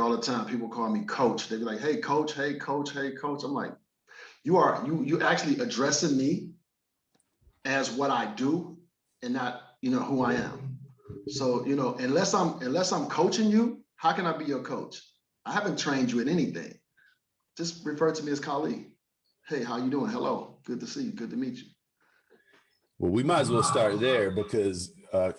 all the time. People call me coach. They be like, hey, coach, hey, coach, hey, coach. I'm like, you actually addressing me as what I do and not, who I am. So, unless I'm coaching you, how can I be your coach? I haven't trained you in anything. Just refer to me as Khali. Hey, how you doing? Hello. Good to see you. Good to meet you. Well, we might as well start there because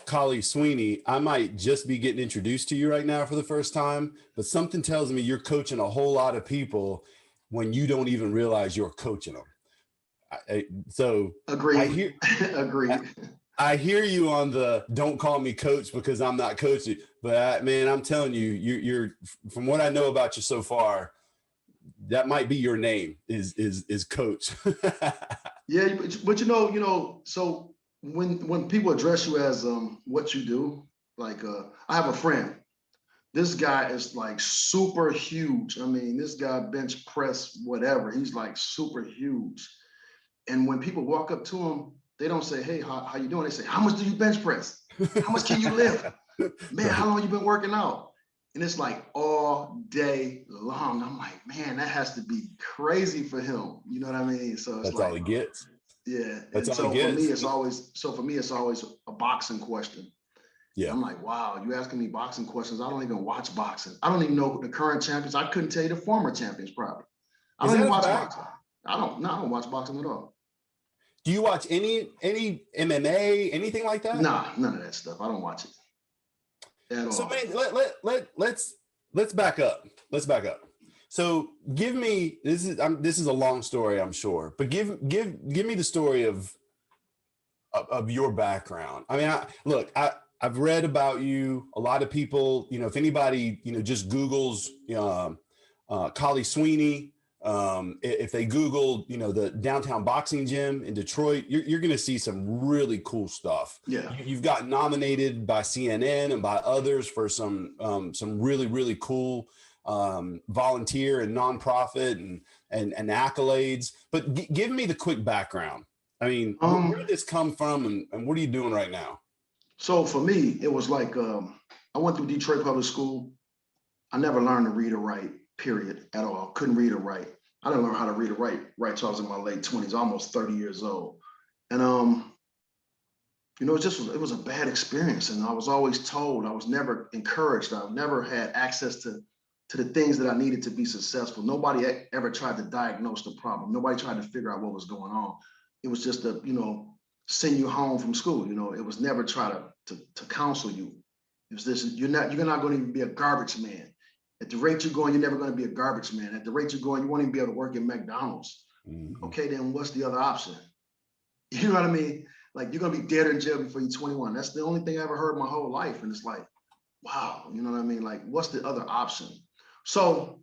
Khali Sweeney, I might just be getting introduced to you right now for the first time, but something tells me you're coaching a whole lot of people when you don't even realize you're coaching them. So agreed. Agreed. I hear you on the don't call me coach because I'm not coaching, but man, I'm telling you, you're from what I know about you so far, that might be your name is coach. Yeah, but so when people address you as what you do, like I have a friend. This guy is like super huge. I mean, this guy bench press whatever. He's like super huge. And when people walk up to him, they don't say, hey, how you doing? They say, how much do you bench press? How much can you lift? Man, how long you been working out? And it's like all day long. I'm like, man, that has to be crazy for him. You know what I mean? So it's that's like, all he gets. Yeah. That's and all so he for gets. me, it's always a boxing question. Yeah. I'm like, wow, you asking me boxing questions. I don't even watch boxing. I don't even know the current champions. I couldn't tell you the former champions probably. I don't even watch boxing. I don't watch boxing at all. Do you watch any MMA, anything like that? Nah, none of that stuff. I don't watch it at all. So man, let's back up. Let's back up. So give me this is a long story, I'm sure, but give me the story of your background. I mean, I've read about you. A lot of people, if anybody, just Googles Khali Sweeney. If they Google, the downtown boxing gym in Detroit, you're going to see some really cool stuff. Yeah. You've got nominated by CNN and by others for some really, really cool volunteer and nonprofit and accolades. But give me the quick background. I mean, where did this come from and what are you doing right now? So for me, it was like I went through Detroit Public School. I never learned to read or write, period, at all. Couldn't read or write. I didn't learn how to read or write till I was in my late 20s, almost 30 years old. And, it was a bad experience. And I was always told, I was never encouraged. I never had access to the things that I needed to be successful. Nobody ever tried to diagnose the problem. Nobody tried to figure out what was going on. It was just send you home from school. It was never try to counsel you. It was this, you're not going to even be a garbage man. At the rate you're going, you're never going to be a garbage man. At the rate you're going, you won't even be able to work at McDonald's. Mm-hmm. Okay, then what's the other option? You know what I mean? Like, you're going to be dead or in jail before you're 21. That's the only thing I ever heard my whole life. And it's like, wow, you know what I mean? Like, what's the other option? So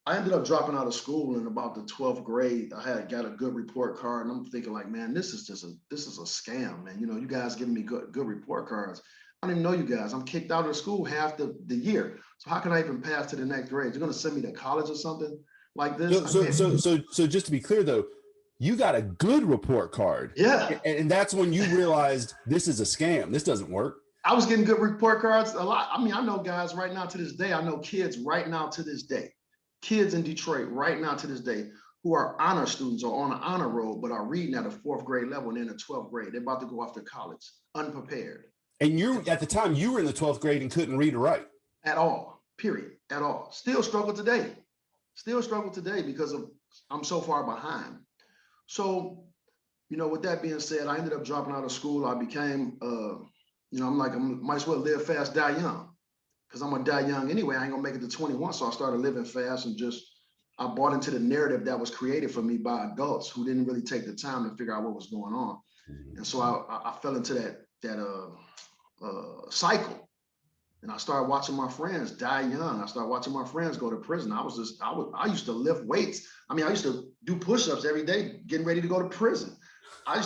I ended up dropping out of school in about the 12th grade. I had got a good report card, and I'm thinking like, man, this is a scam, man. You guys giving me good report cards. I don't even know you guys. I'm kicked out of school half the year. So how can I even pass to the next grade? You're going to send me to college or something like this? So just to be clear though, you got a good report card. Yeah. And that's when you realized this is a scam. This doesn't work. I was getting good report cards a lot. I mean, I know guys right now to this day. I know kids right now to this day. Kids in Detroit right now to this day who are honor students or on an honor roll, but are reading at a 4th grade level and in the 12th grade. They're about to go off to college unprepared. And at the time you were in the 12th grade and couldn't read or write. At all, period, at all. Still struggle today because I'm so far behind. So, with that being said, I ended up dropping out of school. I became, I might as well live fast, die young, because I'm gonna die young anyway. I ain't gonna make it to 21. So I started living fast and I bought into the narrative that was created for me by adults who didn't really take the time to figure out what was going on. And so I fell into that cycle, and I started watching my friends die young. I started watching my friends go to prison. I used to lift weights. I mean, I used to do push-ups every day, getting ready to go to prison. I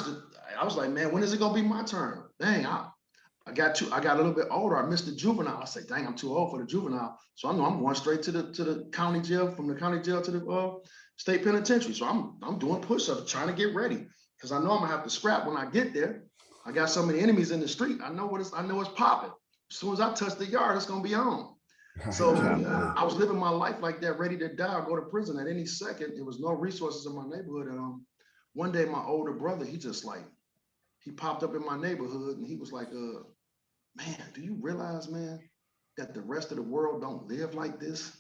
was like, man, when is it gonna be my turn? Dang, I got a little bit older. I missed the juvenile. I said, dang, I'm too old for the juvenile. So I know I'm going straight to the county jail, from the county jail to the state penitentiary. So I'm doing push-ups, trying to get ready, because I know I'm gonna have to scrap when I get there. I got so many enemies in the street. I know it's popping. As soon as I touch the yard, it's gonna be on. So Golly. I was living my life like that, ready to die or go to prison at any second. There was no resources in my neighborhood. And one day my older brother, he popped up in my neighborhood and he was like, man, do you realize, man, that the rest of the world don't live like this?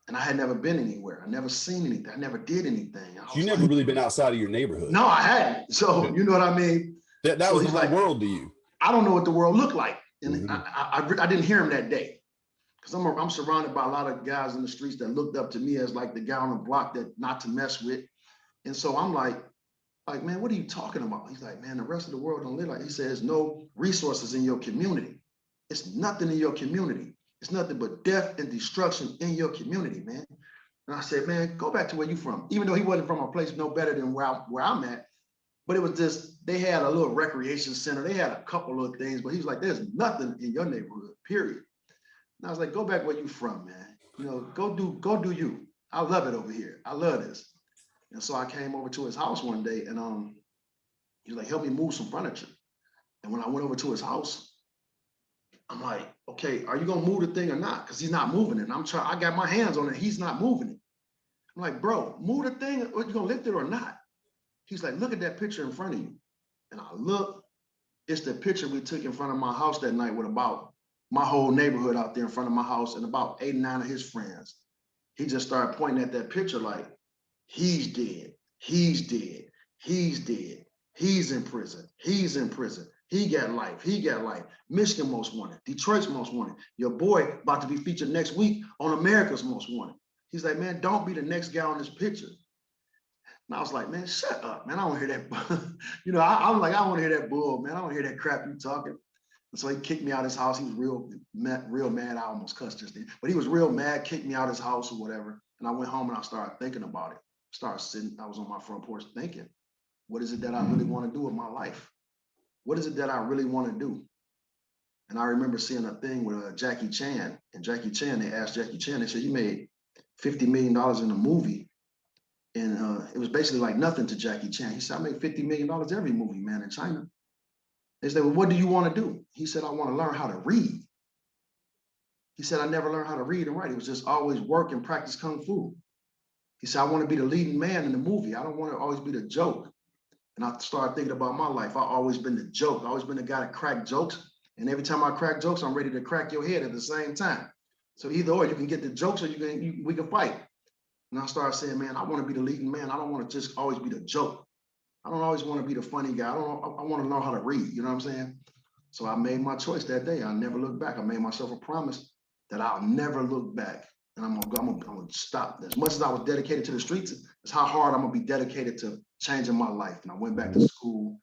And I had never been anywhere. I never seen anything. I never did anything. I You was never like, really been outside of your neighborhood. no, I hadn't. So you know what I mean? That So was the he's whole like, world to you. I don't know what the world looked like. And Mm-hmm. I didn't hear him that day. Because I'm surrounded by a lot of guys in the streets that looked up to me as like the guy on the block that not to mess with. And so I'm like, man, what are you talking about? He's like, man, the rest of the world don't live like. He says, no resources in your community. It's nothing in your community. It's nothing but death and destruction in your community, man. And I said, man, go back to where you from. Even though he wasn't from a place no better than where I'm at, but it was just, they had a little recreation center. They had a couple of things, but he's like, there's nothing in your neighborhood, period. And I was like, go back where you from, man. You know, go do you. I love it over here. I love this. And so I came over to his house one day and he was like, help me move some furniture. And when I went over to his house, I'm like, okay, are you gonna move the thing or not? Because he's not moving it. And I got my hands on it. He's not moving it. I'm like, bro, move the thing. Are you gonna lift it or not? He's like, look at that picture in front of you. And I look, it's the picture we took in front of my house that night with about my whole neighborhood out there in front of my house and about 8 or 9 of his friends. He just started pointing at that picture like, he's dead, he's dead, he's dead, he's in prison, he's in prison, he got life, he got life. Michigan Most Wanted, Detroit's Most Wanted. Your boy about to be featured next week on America's Most Wanted. He's like, man, don't be the next guy on this picture. And I was like, man, shut up, man. I don't hear that. You know, I'm like, I don't want to hear that bull, man. I don't hear that crap you talking. And so he kicked me out of his house. He was real mad. I almost cussed just then, but he was real mad, kicked me out of his house or whatever. And I went home and I started thinking about it. Started sitting, I was on my front porch thinking, what is it that I really want to do with my life? What is it that I really want to do? And I remember seeing a thing with Jackie Chan. And Jackie Chan, they asked Jackie Chan, they said, you made $50 million in a movie. And it was basically like nothing to Jackie Chan. He said, I make $50 million every movie, man, in China. They said, well, what do you want to do? He said, I want to learn how to read. He said, I never learned how to read and write. It was just always work and practice Kung Fu. He said, I want to be the leading man in the movie. I don't want to always be the joke. And I started thinking about my life. I've always been the joke. I've always been the guy that cracked jokes. And every time I crack jokes, I'm ready to crack your head at the same time. So either or, you can get the jokes or we can fight. And I started saying, man, I want to be the leading man. I don't want to just always be the joke. I don't always want to be the funny guy. I want to know how to read. You know what I'm saying? So I made my choice that day. I never looked back. I made myself a promise that I'll never look back. And I'm gonna stop. As much as I was dedicated to the streets, it's how hard I'm gonna be dedicated to changing my life. And I went back to school,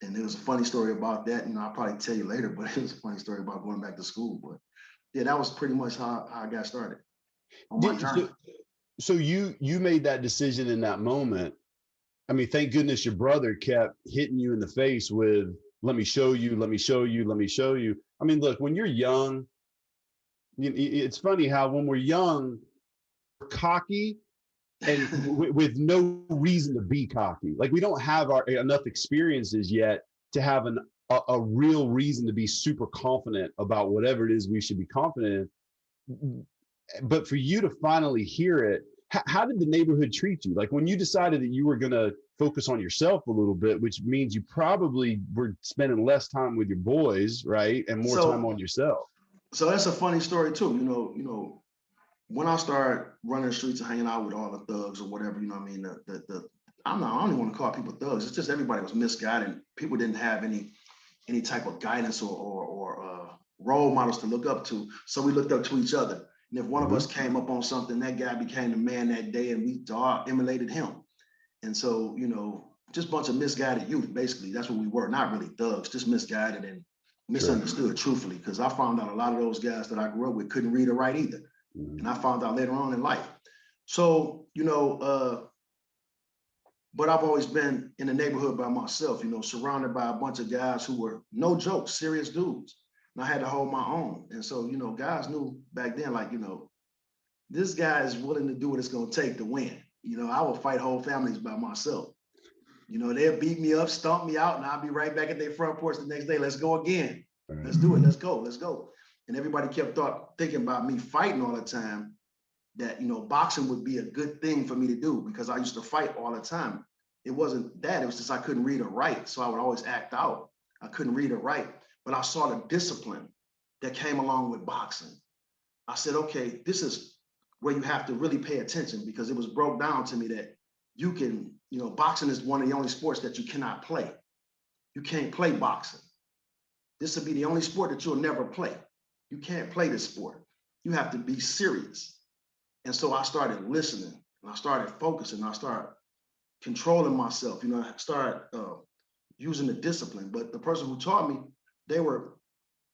and there was a funny story about that. You know, I'll probably tell you later, but it was a funny story about going back to school. But yeah, that was pretty much how I got started on my journey. So you made that decision in that moment. I mean, thank goodness your brother kept hitting you in the face with, let me show you, let me show you, let me show you. I mean, look, when you're young, it's funny how when we're young, we're cocky and with no reason to be cocky. Like we don't have enough experiences yet to have a real reason to be super confident about whatever it is we should be confident in. But for you to finally hear it, how did the neighborhood treat you? Like when you decided that you were going to focus on yourself a little bit, which means you probably were spending less time with your boys, right? And more time on yourself. So that's a funny story too. You know, when I started running the streets and hanging out with all the thugs or whatever, you know what I mean? I don't even want to call people thugs. It's just everybody was misguided. People didn't have any type of guidance or role models to look up to. So we looked up to each other. And if one of us came up on something, that guy became the man that day and we all emulated him. And so, you know, just a bunch of misguided youth, basically. That's what we were. Not really thugs, just misguided and misunderstood, truthfully, because I found out a lot of those guys that I grew up with couldn't read or write either. And I found out later on in life. So, you know, but I've always been in the neighborhood by myself, you know, surrounded by a bunch of guys who were, no joke, serious dudes. And I had to hold my own. And so, you know, guys knew back then, like, you know, this guy is willing to do what it's going to take to win. You know, I will fight whole families by myself. You know, they'll beat me up, stomp me out, and I'll be right back at their front porch the next day. Let's go again. Let's do it. Let's go. Let's go. And everybody kept thinking about me fighting all the time, that, boxing would be a good thing for me to do because I used to fight all the time. It wasn't that, it was just I couldn't read or write. So I would always act out. I couldn't read or write, but I saw the discipline that came along with boxing. I said, okay, this is where you have to really pay attention, because it was broke down to me that you can, boxing is one of the only sports that you cannot play. You can't play boxing. This will be the only sport that you'll never play. You can't play this sport. You have to be serious. And so I started listening, and I started focusing. I started controlling myself. I started using the discipline. But the person who taught me, they were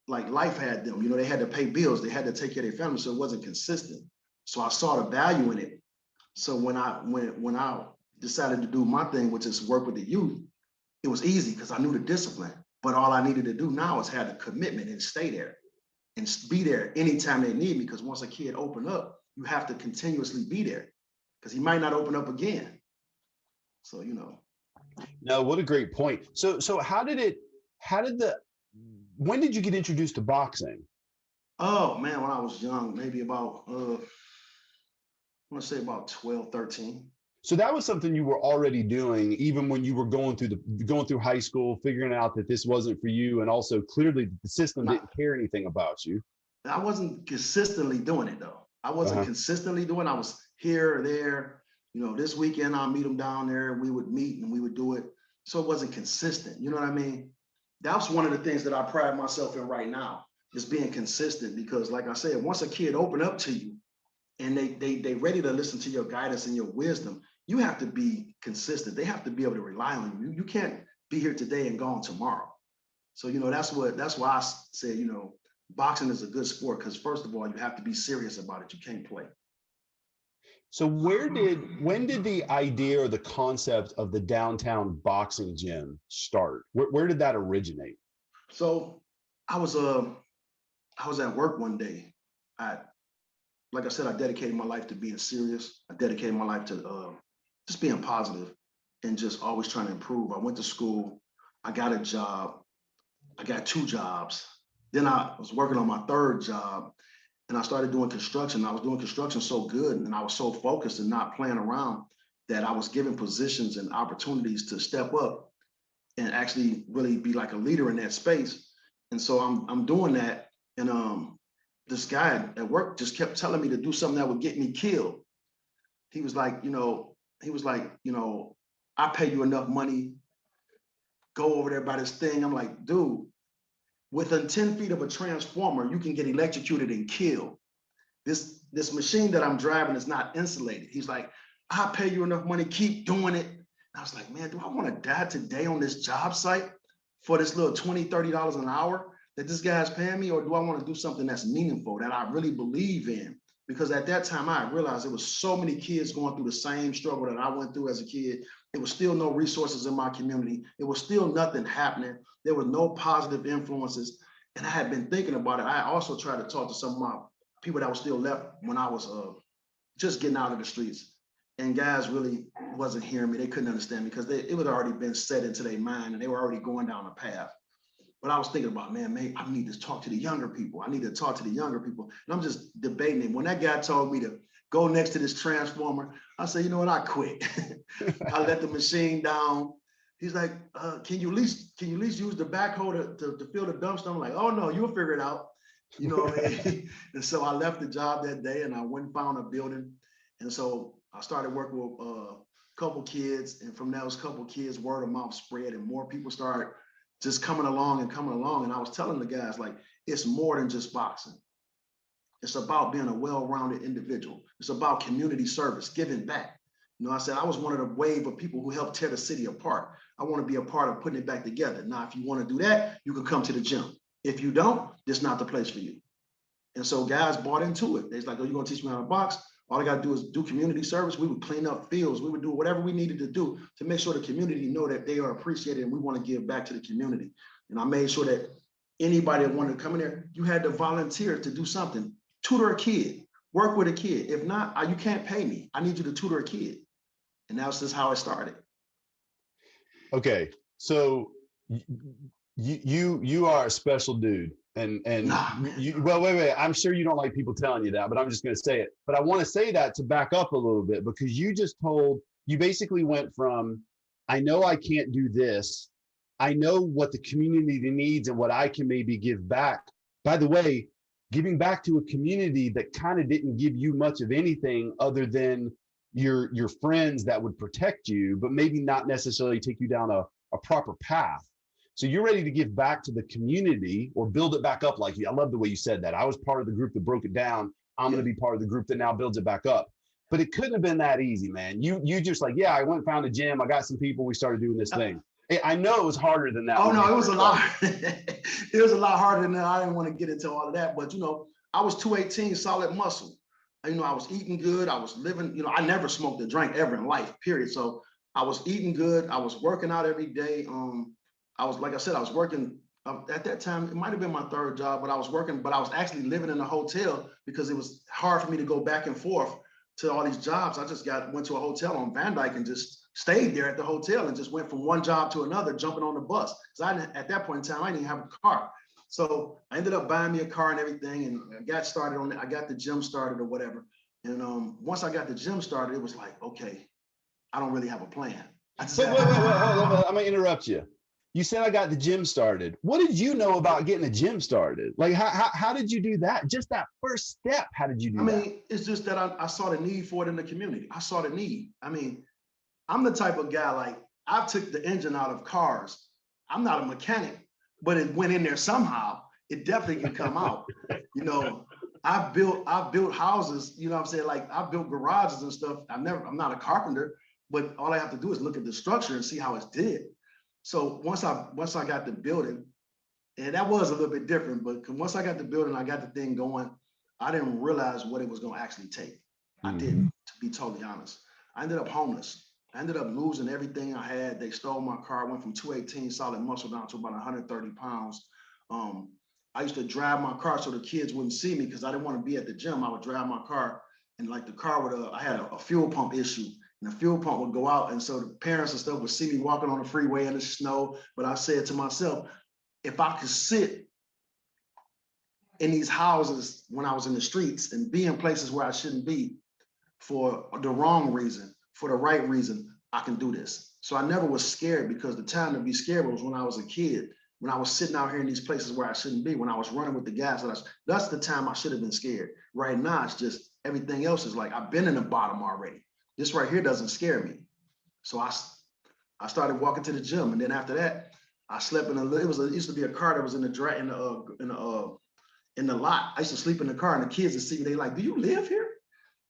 like, life had them. They had to pay bills. They had to take care of their family, so it wasn't consistent. So I saw the value in it. So when I decided to do my thing, which is work with the youth, it was easy because I knew the discipline. But all I needed to do now is have the commitment and stay there and be there anytime they need me. Because once a kid open up, you have to continuously be there, because he might not open up again. So, No, what a great point. So when did you get introduced to boxing? Oh man, when I was young, maybe about, I want to say about 12, 13. So that was something you were already doing even when you were going through high school, figuring out that this wasn't for you, and also clearly the system didn't care anything about you. I wasn't consistently doing it though. I wasn't consistently doing it. I was here or there. This weekend I'll meet them down there. We would meet and we would do it. So it wasn't consistent. You know what I mean? That's one of the things that I pride myself in right now, is being consistent. Because like I said, once a kid open up to you and they ready to listen to your guidance and your wisdom, you have to be consistent. They have to be able to rely on you. You can't be here today and gone tomorrow. So, that's why I say, boxing is a good sport, because first of all, you have to be serious about it. You can't play. So when did the idea or the concept of the downtown boxing gym start? Where did that originate? So I was at work one day. Like I said, I dedicated my life to being serious. I dedicated my life to just being positive and just always trying to improve. I went to school. I got a job. I got 2 jobs. Then I was working on my 3rd job, and I started doing construction. I was doing construction so good, and I was so focused and not playing around, that I was given positions and opportunities to step up and actually really be like a leader in that space. And so I'm doing that, and this guy at work just kept telling me to do something that would get me killed. He was like, I pay you enough money. Go over there by this thing. I'm like, dude, within 10 feet of a transformer, you can get electrocuted and killed. This machine that I'm driving is not insulated. He's like, I pay you enough money, keep doing it. And I was like, man, do I want to die today on this job site for this little $20, $30 an hour that this guy's paying me? Or do I want to do something that's meaningful, that I really believe in? Because at that time, I realized there was so many kids going through the same struggle that I went through as a kid. There was still no resources in my community. There was still nothing happening. There were no positive influences. And I had been thinking about it. I also tried to talk to some of my people that were still left when I was just getting out of the streets. And guys really wasn't hearing me. They couldn't understand me, because it had already been set into their mind, and they were already going down a path. But I was thinking about, man, I need to talk to the younger people. I need to talk to the younger people. And I'm just debating it. When that guy told me to go next to this transformer, I said, you know what, I quit. I let the machine down. He's like, can you at least use the backhoe to fill the dumpster? I'm like, oh no, you'll figure it out. You know what I mean? And so I left the job that day, and I went and found a building. And so I started working with a couple kids. And from those couple kids, word of mouth spread, and more people started just coming along. And I was telling the guys, like, it's more than just boxing. It's about being a well-rounded individual. It's about community service, giving back. I said, I was one of the wave of people who helped tear the city apart. I want to be a part of putting it back together. Now, if you want to do that, you can come to the gym. If you don't, this is not the place for you. And so guys bought into it. They're like, oh, you're going to teach me how to box? All I got to do is do community service. We would clean up fields. We would do whatever we needed to do to make sure the community know that they are appreciated, and we want to give back to the community. And I made sure that anybody that wanted to come in there, you had to volunteer to do something. Tutor a kid, work with a kid. If not, you can't pay me. I need you to tutor a kid. And that's just how it started. Okay, so You are a special dude. And Nah, man. well, wait. I'm sure you don't like people telling you that, but I'm just going to say it. But I want to say that to back up a little bit, because you basically went from, I know I can't do this. I know what the community needs and what I can maybe give back. By the way, giving back to a community that kind of didn't give you much of anything other than your friends that would protect you, but maybe not necessarily take you down a proper path. So you're ready to give back to the community or build it back up. Like you, I love the way you said that. I was part of the group that broke it down. I'm Yeah. going to be part of the group that now builds it back up. But it couldn't have been that easy, man. You just like, yeah, I went and found a gym. I got some people. We started doing this thing. I know it was harder than that. Oh no, it was a lot. It was a lot harder than that. I didn't want to get into all of that, but I was 218, solid muscle. I was eating good. I was living. I never smoked or drank ever in life, period. So I was eating good. I was working out every day. I was, like I said, I was working at that time. It might have been my third job, but I was working. But I was actually living in a hotel because it was hard for me to go back and forth to all these jobs. I just went to a hotel on Van Dyke and just stayed there at the hotel and just went from one job to another, jumping on the bus. Because at that point in time, I didn't even have a car. So I ended up buying me a car and everything, and I got started on it. I got the gym started or whatever. And once I got the gym started, it was like, okay, I don't really have a plan. Wait, hold on. I'm gonna interrupt you. You said I got the gym started. What did you know about getting a gym started? Like, how did you do that? Just that first step. How did you do that? It's just that I saw the need for it in the community. I saw the need. I'm the type of guy, like, I took the engine out of cars. I'm not a mechanic, but it went in there somehow. It definitely can come out. I've built houses, what I'm saying? Like, I've built garages and stuff. I'm not a carpenter, but all I have to do is look at the structure and see how it's did. So once I got the building, and that was a little bit different, but once I got the building, I got the thing going, I didn't realize what it was going to actually take. I didn't, to be totally honest. I ended up homeless. I ended up losing everything I had. They stole my car. I went from 218 solid muscle down to about 130 pounds. I used to drive my car so the kids wouldn't see me because I didn't want to be at the gym. I would drive my car, and like the car would, I had a fuel pump issue, and the fuel pump would go out. And so the parents and stuff would see me walking on the freeway in the snow. But I said to myself, if I could sit in these houses when I was in the streets and be in places where I shouldn't be for the wrong reason, for the right reason, I can do this. So I never was scared, because the time to be scared was when I was a kid, when I was sitting out here in these places where I shouldn't be, when I was running with the gas. That's the time I should have been scared. Right now, it's just everything else is like, I've been in the bottom already. This right here doesn't scare me. So I started walking to the gym, and then after that, I slept in it used to be a car that was in the lot. I used to sleep in the car, and the kids would see me. They like, do you live here?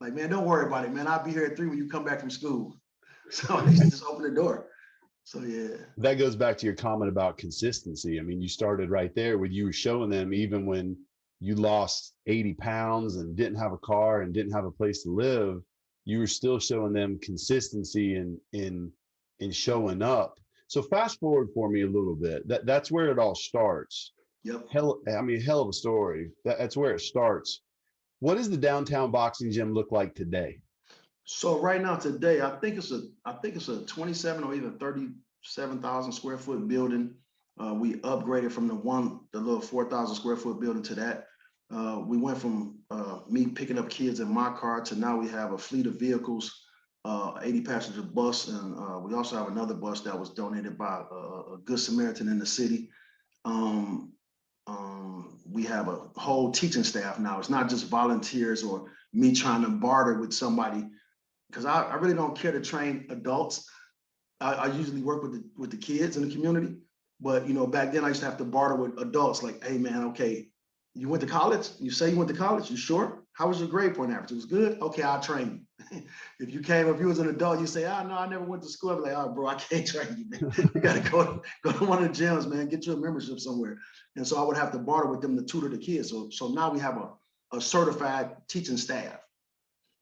Like, man, don't worry about it, man. I'll be here at 3 when you come back from school. So I used to just open the door. So yeah. That goes back to your comment about consistency. You started right there with you showing them, even when you lost 80 pounds and didn't have a car and didn't have a place to live, you were still showing them consistency in showing up. So fast forward for me a little bit. That's where it all starts. Yep. Hell of a story. That's where it starts. What does the downtown boxing gym look like today? So right now, today, I think it's a 27 or even 37,000 square foot building. We upgraded from the little 4,000 square foot building to that. We went from me picking up kids in my car to now we have a fleet of vehicles, 80 passenger bus, and we also have another bus that was donated by a Good Samaritan in the city. We have a whole teaching staff now. It's not just volunteers or me trying to barter with somebody, because I really don't care to train adults. I usually work with the kids in the community, but back then I used to have to barter with adults. Like, hey man, okay, you went to college? You say you went to college? You sure? How was your grade point average? It was good? Okay, I'll train you. If you was an adult, you say, oh no, I never went to school. I'd be like, oh bro, I can't train you, man. You gotta go to one of the gyms, man, get you a membership somewhere. And so I would have to barter with them to tutor the kids. So now we have a certified teaching staff,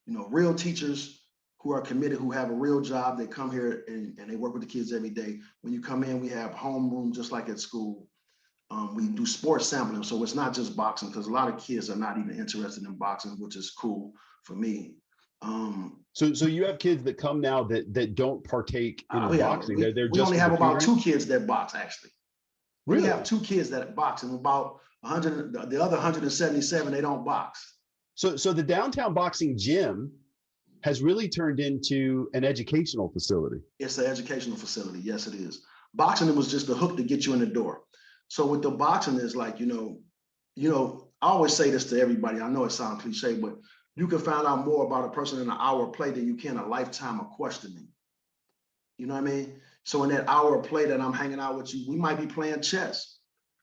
real teachers who are committed, who have a real job. They come here and they work with the kids every day. When you come in, we have homeroom just like at school. We do sports sampling, so it's not just boxing, because a lot of kids are not even interested in boxing, which is cool for me. So you have kids that come now that don't partake in boxing. We only have about 2 kids that box, actually. We Really? have 2 kids that box, and about 100, the other 177, they don't box. So the downtown boxing gym has really turned into an educational facility. It's an educational facility. Yes, it is. Boxing, it was just a hook to get you in the door. So with the boxing is like, I always say this to everybody. I know it sounds cliche, but you can find out more about a person in an hour of play than you can a lifetime of questioning. You know what I mean? So in that hour of play that I'm hanging out with you, we might be playing chess.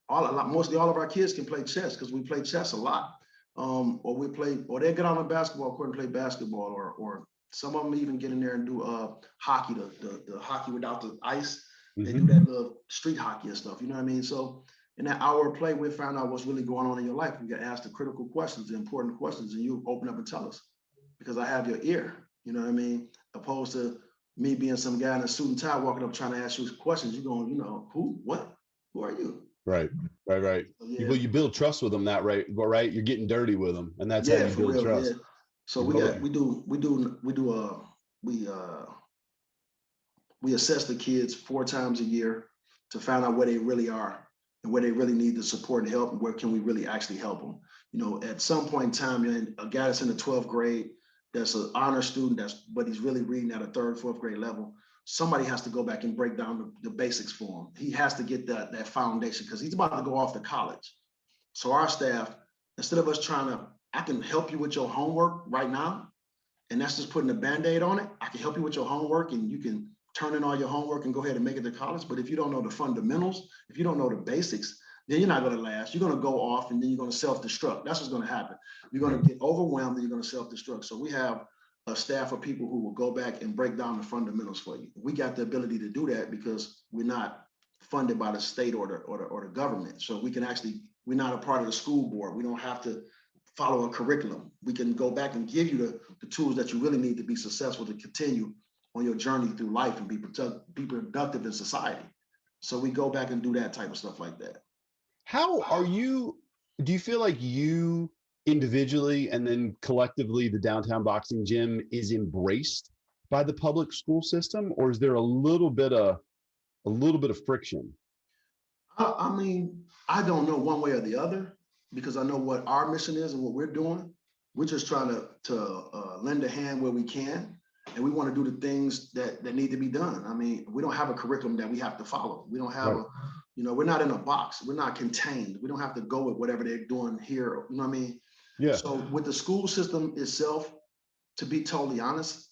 Mostly all of our kids can play chess because we play chess a lot. Or they get on a basketball court and play basketball, or some of them even get in there and do hockey, the hockey without the ice. They do that little street hockey and stuff. You know what I mean? So in that hour of play, we found out what's really going on in your life. You get asked the critical questions, the important questions, and you open up and tell us because I have your ear. You know what I mean? Opposed to me being some guy in a suit and tie walking up trying to ask you questions. You're going, who, what, who are you? Right. So, yeah. You build trust with them that right. You're getting dirty with them, and that's how you build real, trust. Yeah. So we assess the kids 4 times a year to find out where they really are and where they really need the support and help, and where can we really actually help them. At some point in time, a guy that's in the 12th grade, that's an honor student, but he's really reading at a 3rd, 4th grade level. Somebody has to go back and break down the basics for him. He has to get that foundation because he's about to go off to college. So our staff, instead of us I can help you with your homework right now, and that's just putting a Band-Aid on it. I can help you with your homework, and you can turn in all your homework and go ahead and make it to college. But if you don't know the fundamentals, if you don't know the basics, then you're not going to last. You're going to go off, and then you're going to self-destruct. That's what's going to happen. You're going to get overwhelmed, and you're going to self-destruct. So we have a staff of people who will go back and break down the fundamentals for you. We got the ability to do that because we're not funded by the state or the government. So we're not a part of the school board. We don't have to follow a curriculum. We can go back and give you the tools that you really need to be successful to continue on your journey through life and be productive in society. So we go back and do that type of stuff like that. Do you feel like you individually and then collectively the downtown boxing gym is embraced by the public school system, or is there a little bit of friction? I mean, I don't know one way or the other, because I know what our mission is and what we're doing. We're just trying to lend a hand where we can, and we want to do the things that need to be done. I mean, we don't have a curriculum that we have to follow. We don't have we're not in a box. We're not contained. We don't have to go with whatever they're doing here. You know what I mean? Yeah. So with the school system itself, to be totally honest,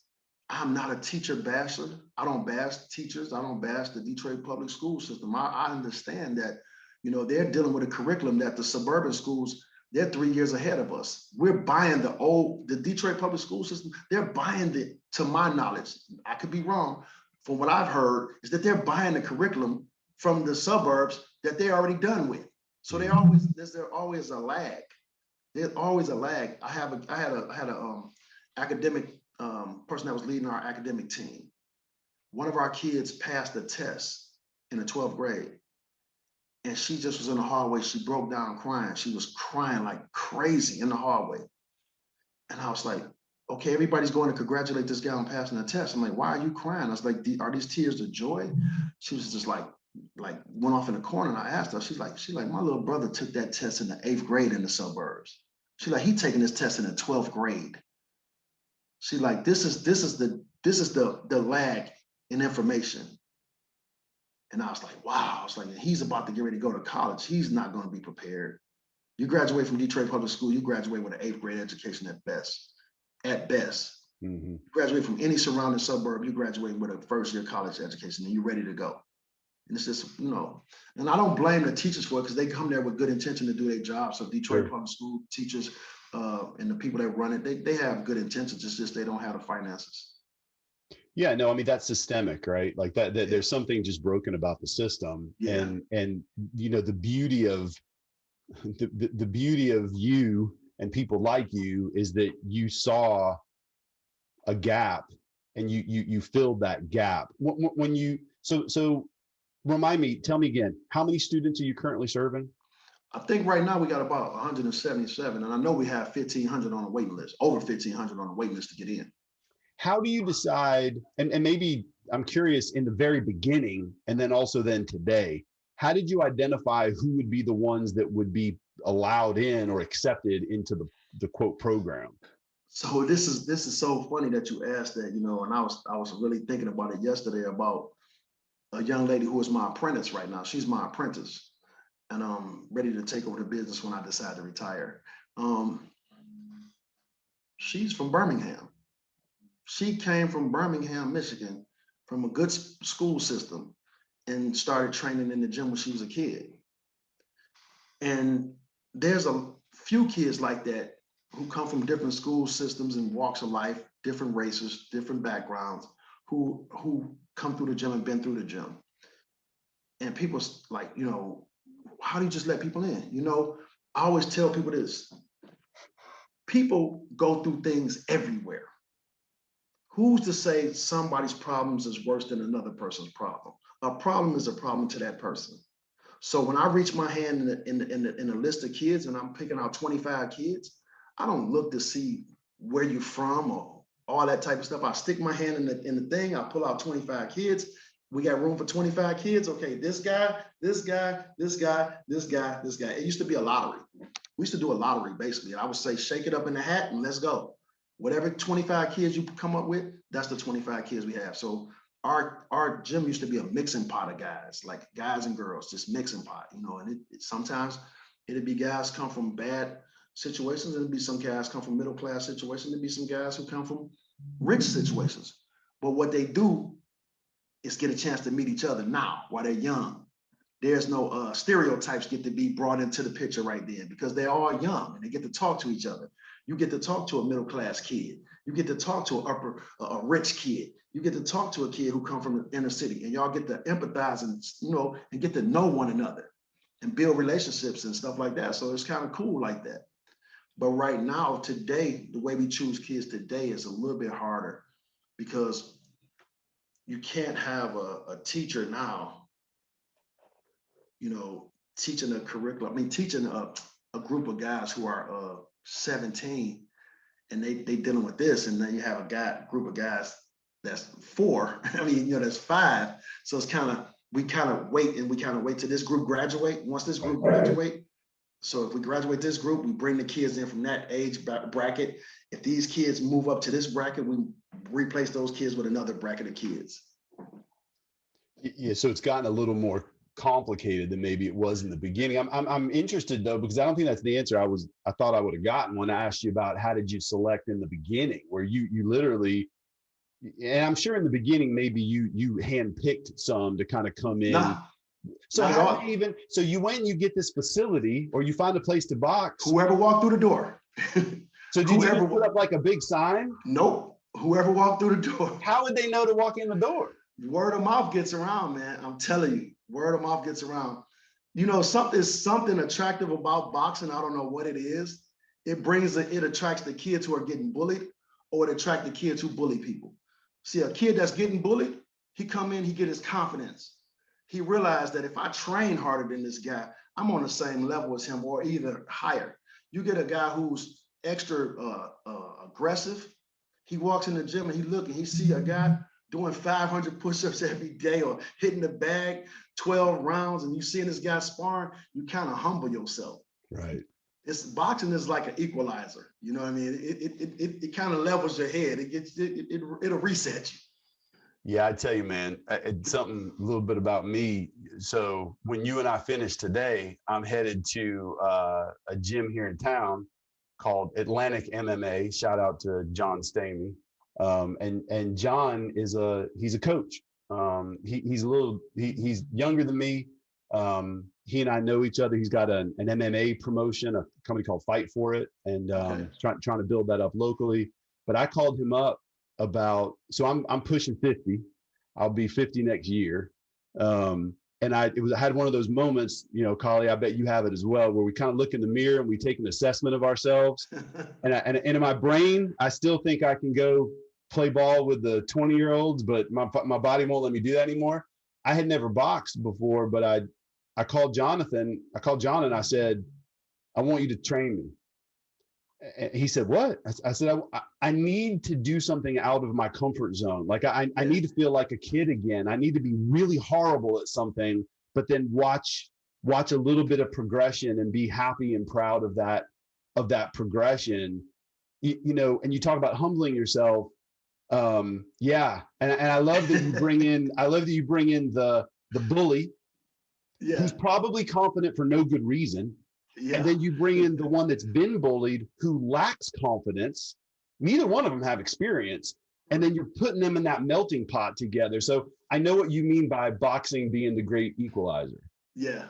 I'm not a teacher basher. I don't bash teachers. I don't bash the Detroit public school system. I understand that, they're dealing with a curriculum that the suburban schools, they're 3 years ahead of us. We're buying the Detroit public school system. They're buying to my knowledge, I could be wrong, from what I've heard, is that they're buying the curriculum from the suburbs that they're already done with. So there's always a lag. There's always a lag. I had a academic person that was leading our academic team. One of our kids passed the test in the 12th grade, and she just was in the hallway. She broke down crying. She was crying like crazy in the hallway. And I was like, okay, everybody's going to congratulate this guy on passing the test. I'm like, why are you crying? I was like, are these tears of joy? She was just like went off in the corner, and I asked her, she's like, my little brother took that test in the 8th grade in the suburbs. She's like, he taking this test in the 12th grade. She's like, this is the lag in information. And I was like, wow. I was like, he's about to get ready to go to college. He's not going to be prepared. You graduate from Detroit Public School, you graduate with an 8th grade education at best. At best. Mm-hmm. You graduate from any surrounding suburb, you graduate with a 1st-year college education, and you're ready to go. And it's just, and I don't blame the teachers for it, because they come there with good intention to do their job. So Detroit Public School teachers and the people that run it, they have good intentions. It's just they don't have the finances. Yeah, no, I mean, that's systemic, right? Like that there's something just broken about the system. Yeah. And the beauty of the beauty of you and people like you is that you saw a gap and you filled that gap. When you so remind me, tell me again, how many students are you currently serving? I think right now we got about 177, and I know we have 1,500 on a waiting list, over 1,500 on a waiting list to get in. How do you decide, and maybe I'm curious in the very beginning, and then also then today, how did you identify who would be the ones that would be allowed in or accepted into the quote program? So this is so funny that you asked that, and I was really thinking about it yesterday about a young lady who is my apprentice right now. She's my apprentice, and I'm ready to take over the business when I decide to retire. She's from Birmingham. She came from Birmingham, Michigan, from a good school system, and started training in the gym when she was a kid. And there's a few kids like that who come from different school systems and walks of life, different races, different backgrounds, who come through the gym and been through the gym. And people like, how do you just let people in? I always tell people this. People go through things everywhere. Who's to say somebody's problems is worse than another person's problem? A problem is a problem to that person. So when I reach my hand in a list of kids and I'm picking out 25 kids, I don't look to see where you're from or all that type of stuff. I stick my hand in the thing, I pull out 25 kids. We got room for 25 kids. Okay, this guy, this guy, this guy, this guy, this guy. It used to be a lottery. We used to do a lottery basically. I would say, shake it up in the hat and let's go. Whatever 25 kids you come up with, that's the 25 kids we have. So our gym used to be a mixing pot of guys, like guys and girls, just mixing pot, and sometimes it'd be guys come from bad situations, and it'd be some guys come from middle class situations, there'd be some guys who come from rich situations. But what they do is get a chance to meet each other now while they're young. There's no stereotypes get to be brought into the picture right then, because they're all young and they get to talk to each other. You get to talk to a middle class kid. You get to talk to a rich kid. You get to talk to a kid who come from the inner city, and y'all get to empathize and get to know one another and build relationships and stuff like that. So it's kind of cool like that. But right now, today, the way we choose kids today is a little bit harder, because you can't have a teacher now, teaching a curriculum. I mean, teaching a group of guys who are 17, and they dealing with this, and then you have a group of guys that's 4. I mean, that's 5. So it's we kind of wait till this group graduate. Once this group graduate, so if we graduate this group, we bring the kids in from that age bracket. If these kids move up to this bracket, we replace those kids with another bracket of kids. Yeah, so it's gotten a little more complicated than maybe it was in the beginning. I'm interested though, because I don't think that's the answer I thought I would have gotten when I asked you about how did you select in the beginning, where you literally, and I'm sure in the beginning maybe you handpicked some to kind of come in. Nah, so how do you even, so you went and you get this facility, or you find a place to box? Whoever walked through the door. So did you put up like a big sign? Nope. Whoever walked through the door. How would they know to walk in the door? Word of mouth gets around, man. I'm telling you, word of mouth gets around. Something attractive about boxing. I don't know what it is. It attracts the kids who are getting bullied, or it attracts the kids who bully people. See, a kid that's getting bullied, he come in, he get his confidence. He realized that if I train harder than this guy, I'm on the same level as him or even higher. You get a guy who's extra aggressive. He walks in the gym and he see a guy doing 500 push-ups every day or hitting the bag 12 rounds, and you seeing this guy sparring, you kind of humble yourself. Right. Boxing is like an equalizer. You know what I mean? It kind of levels your head. It'll reset you. Yeah, I tell you, man, something a little bit about me. So when you and I finish today, I'm headed to a gym here in town called Atlantic MMA. Shout out to John Stamey. And John he's a coach. He's younger than me. He and I know each other. He's got an MMA promotion, a company called Fight For It, and trying to build that up locally. But I called him up so I'm pushing 50. I'll be 50 next year. And I had one of those moments, Khali, I bet you have it as well, where we kind of look in the mirror and we take an assessment of ourselves. and in my brain, I still think I can go play ball with the 20-year-olds, but my body won't let me do that anymore. I had never boxed before, but I called John and I said, I want you to train me. And he said, what? I said, I need to do something out of my comfort zone. Like I need to feel like a kid again. I need to be really horrible at something but then watch a little bit of progression and be happy and proud of that progression. You know, and you talk about humbling yourself. Yeah. And I love that you bring in, the bully Yeah. who's probably confident for no good reason. Yeah. And then you bring in the one that's been bullied who lacks confidence. Neither one of them have experience. And then you're putting them in that melting pot together. So I know what you mean by boxing being the great equalizer. Yeah.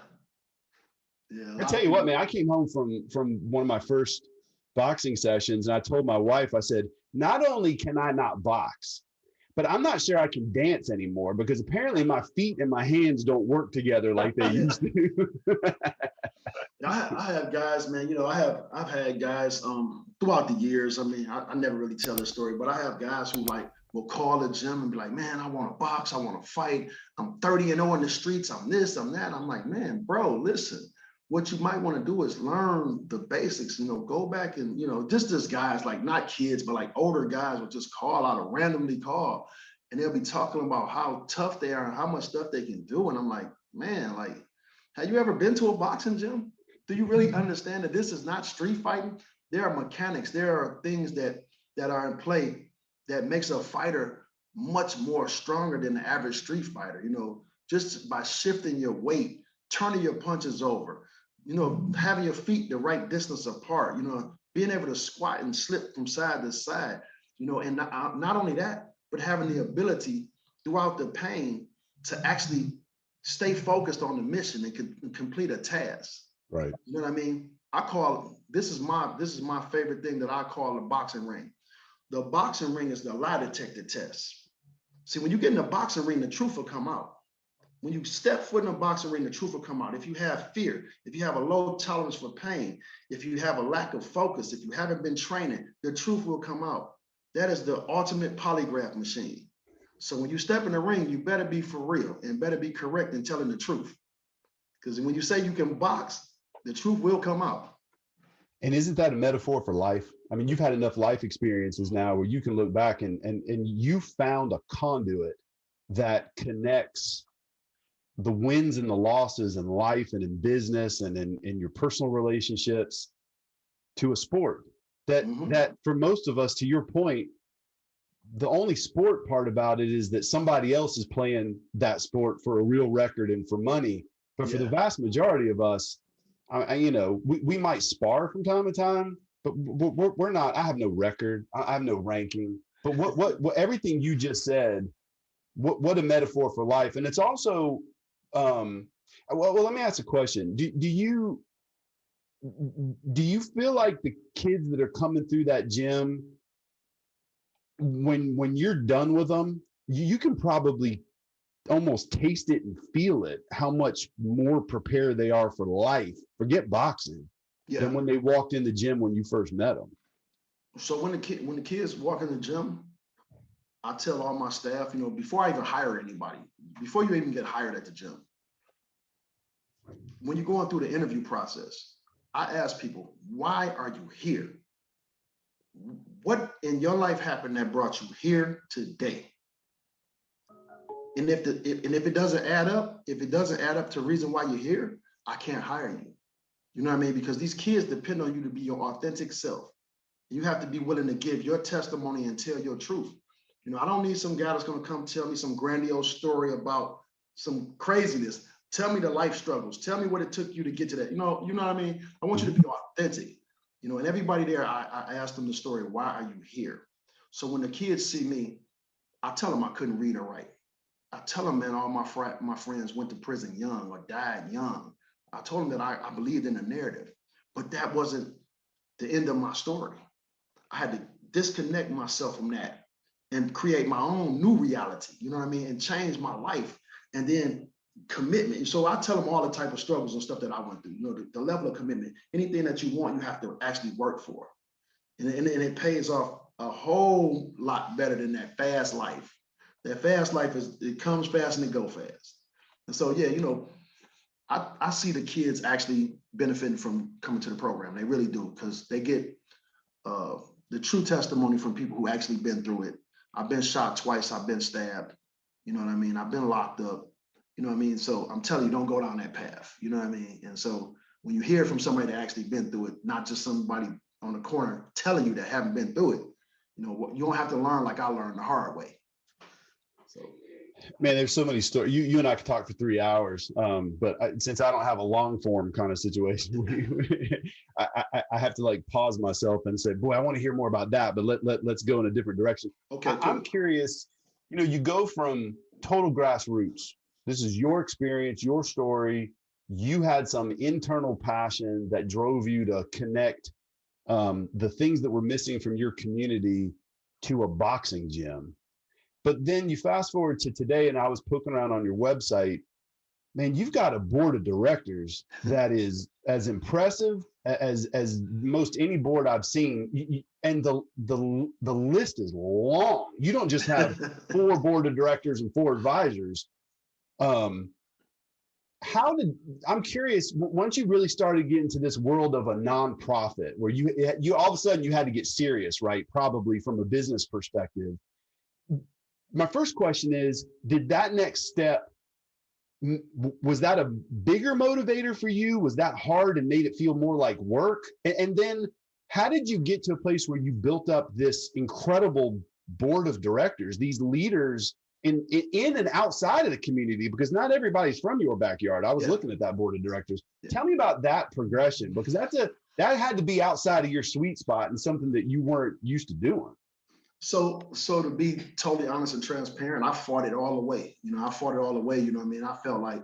Yeah. I tell you what, man, I came home from one of my first boxing sessions and I told my wife, I said, not only can I not box, but I'm not sure I can dance anymore because apparently my feet and my hands don't work together like they used to. I have guys, man, you know, I've had guys throughout the years. I mean, I never really tell this story, but I have guys who like will call the gym and be like, man, I want to box, I want to fight. I'm 30-0 in the streets, I'm this, I'm that. I'm like, man, bro, listen, what you might want to do is learn the basics, you know, go back and, you know, just as guys, like not kids, but like older guys will just call out or randomly call and they'll be talking about how tough they are and how much stuff they can do. And I'm like, man, like, have you ever been to a boxing gym? Do you really understand that this is not street fighting? There are mechanics, there are things that are in play that makes a fighter much more stronger than the average street fighter, you know, just by shifting your weight, turning your punches over, you know, having your feet the right distance apart, you know, being able to squat and slip from side to side, you know, and not only that, but having the ability throughout the pain to actually stay focused on the mission and complete a task. Right. You know what I mean? I call this is my favorite thing that I call the boxing ring. The boxing ring is the lie detector test. See, when you get in the boxing ring, the truth will come out. When you step foot in a boxing ring, the truth will come out. If you have fear, if you have a low tolerance for pain, if you have a lack of focus, if you haven't been training, the truth will come out. That is the ultimate polygraph machine. So when you step in the ring, you better be for real and better be correct in telling the truth. Because when you say you can box, the truth will come out. And isn't that a metaphor for life? I mean, you've had enough life experiences now where you can look back and you found a conduit that connects the wins and the losses in life and in business and in your personal relationships to a sport that for most of us, to your point, the only sport part about it is that somebody else is playing that sport for a real record and for money. But for the vast majority of us, you know, we might spar from time to time, but we're not. I have no record. I have no ranking. But what everything you just said, what a metaphor for life. And it's also, well, let me ask a question. Do you feel like the kids that are coming through that gym, when you're done with them, you can probably almost taste it and feel it, how much more prepared they are for life, forget boxing, than when they walked in the gym when you first met them? So when the kids walk in the gym, I tell all my staff, you know, before I even hire anybody, before you even get hired at the gym, when you're going through the interview process, I ask people, why are you here? What in your life happened that brought you here today? And if it doesn't add up, if it doesn't add up to the reason why you're here, I can't hire you. You know what I mean? Because these kids depend on you to be your authentic self. You have to be willing to give your testimony and tell your truth. You know, I don't need some guy that's going to come tell me some grandiose story about some craziness. Tell me the life struggles. Tell me what it took you to get to that. You know what I mean? I want you to be authentic. You know, and everybody there, I asked them the story, why are you here? So when the kids see me, I tell them I couldn't read or write. I tell them, man, all my friends went to prison young or died young. I told them that I believed in the narrative, but that wasn't the end of my story. I had to disconnect myself from that and create my own new reality, you know what I mean? And change my life and then commitment. So I tell them all the type of struggles and stuff that I went through, you know, the level of commitment, anything that you want, you have to actually work for. And it pays off a whole lot better than that fast life. That fast life it comes fast and it goes fast. And so, yeah, you know, I see the kids actually benefiting from coming to the program. They really do, because they get the true testimony from people who actually been through it. I've been shot twice. I've been stabbed. You know what I mean? I've been locked up. You know what I mean? So I'm telling you, don't go down that path. You know what I mean? And so when you hear from somebody that actually been through it, not just somebody on the corner telling you that haven't been through it, you know, you don't have to learn like I learned the hard way. So Man, there's so many stories. You and I could talk for 3 hours, but since I don't have a long form kind of situation, I have to like pause myself and say, boy, I want to hear more about that, but let's go in a different direction. okay, I'm cool. curious, you go from total grassroots. This is your experience, your story. You had some internal passion that drove you to connect the things that were missing from your community to a boxing gym. But then you fast forward to today, and I was poking around on your website. Man, you've got a board of directors that is as impressive as most any board I've seen, and the list is long. You don't just have 4 board of directors and 4 advisors. Um, how did I'm curious, once you really started getting to this world of a nonprofit, where you all of a sudden you had to get serious, right? Probably from a business perspective. My first question is, did that next step, was that a bigger motivator for you? Was that hard and made it feel more like work? And then how did you get to a place where you built up this incredible board of directors, these leaders in and outside of the community? Because not everybody's from your backyard. I was Yeah. looking at that board of directors. Yeah. Tell me about that progression, because that had to be outside of your sweet spot and something that you weren't used to doing. So to be totally honest and transparent, I fought it all the way. You know, I fought it all the way. You know what I mean? I felt like,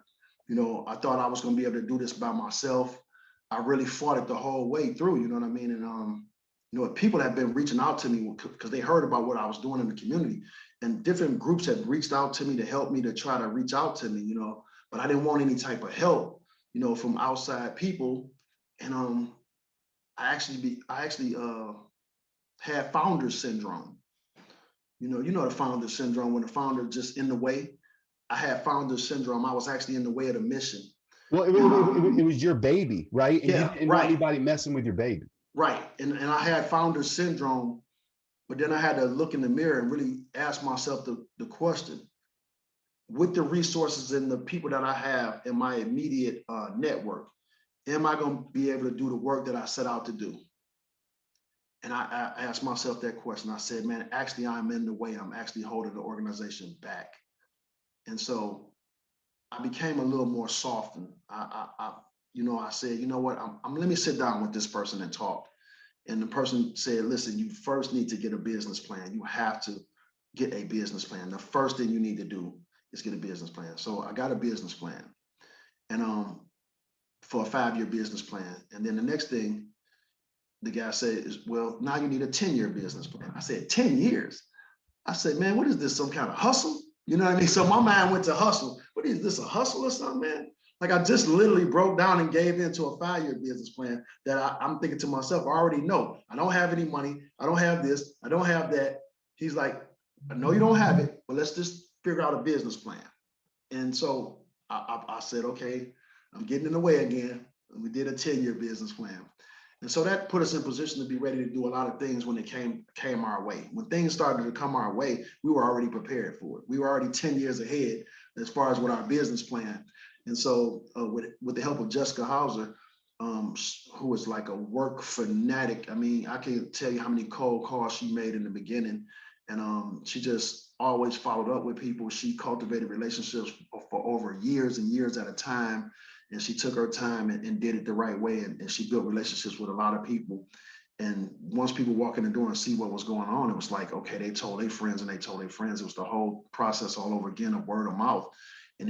you know, I thought I was going to be able to do this by myself. I really fought it the whole way through. You know what I mean? And you know, people have been reaching out to me because they heard about what I was doing in the community, and different groups had reached out to me to help me, to try to reach out to me. You know, but I didn't want any type of help, you know, from outside people. And I actually had founder syndrome. You know the founder syndrome, when the founder just in the way. I had founder syndrome. I was actually in the way of the mission. Well, it was your baby, right? And you Yeah, didn't want right, anybody messing with your baby. right. And I had founder syndrome, but then I had to look in the mirror and really ask myself the question: with the resources and the people that I have in my immediate network, am I going to be able to do the work that I set out to do? And I asked myself that question. I said, man, actually, I'm in the way. I'm actually holding the organization back. And so I became a little more softened. I said, you know what? let me sit down with this person and talk. And the person said, listen, you first need to get a business plan. You have to get a business plan. The first thing you need to do is get a business plan. So I got a business plan, and for a 5-year business plan. And then the next thing the guy said is, well, now you need a 10-year business plan. I said, 10 years? I said, man, what is this, some kind of hustle? You know what I mean? So my mind went to hustle. What is this, a hustle or something, man? Like, I just literally broke down and gave into a 5-year business plan that I'm thinking to myself, I already know. I don't have any money. I don't have this. I don't have that. He's like, I know you don't have it, but let's just figure out a business plan. And so I said, okay, I'm getting in the way again. And we did a 10-year business plan. And so that put us in position to be ready to do a lot of things when it came our way. When things started to come our way, we were already prepared for it. We were already 10 years ahead as far as with our business plan. And so with the help of Jessica Hauser, who was like a work fanatic. I mean, I can't tell you how many cold calls she made in the beginning. And she just always followed up with people. She cultivated relationships for over years and years at a time. And she took her time and did it the right way. And she built relationships with a lot of people. And once people walk in the door and see what was going on, it was like, okay, they told their friends and they told their friends. It was the whole process all over again of word of mouth. And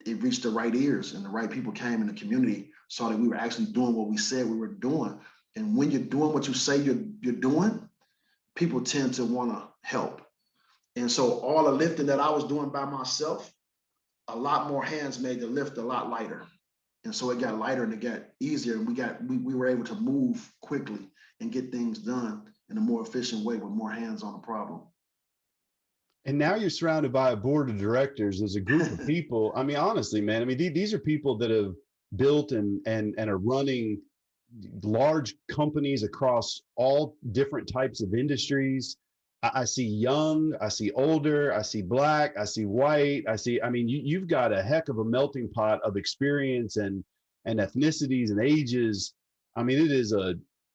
it reached the right ears, and the right people came in the community, saw that we were actually doing what we said we were doing. And when you're doing what you say you're doing, people tend to want to help. And so all the lifting that I was doing by myself, a lot more hands made the lift a lot lighter. And so it got lighter and it got easier. And we were able to move quickly and get things done in a more efficient way with more hands on the problem. And now you're surrounded by a board of directors as a group of people. I mean, honestly, man, I mean, these are people that have built and are running large companies across all different types of industries. I see young, I see older, I see black, I see white, I mean, you've got a heck of a melting pot of experience and ethnicities and ages. I mean,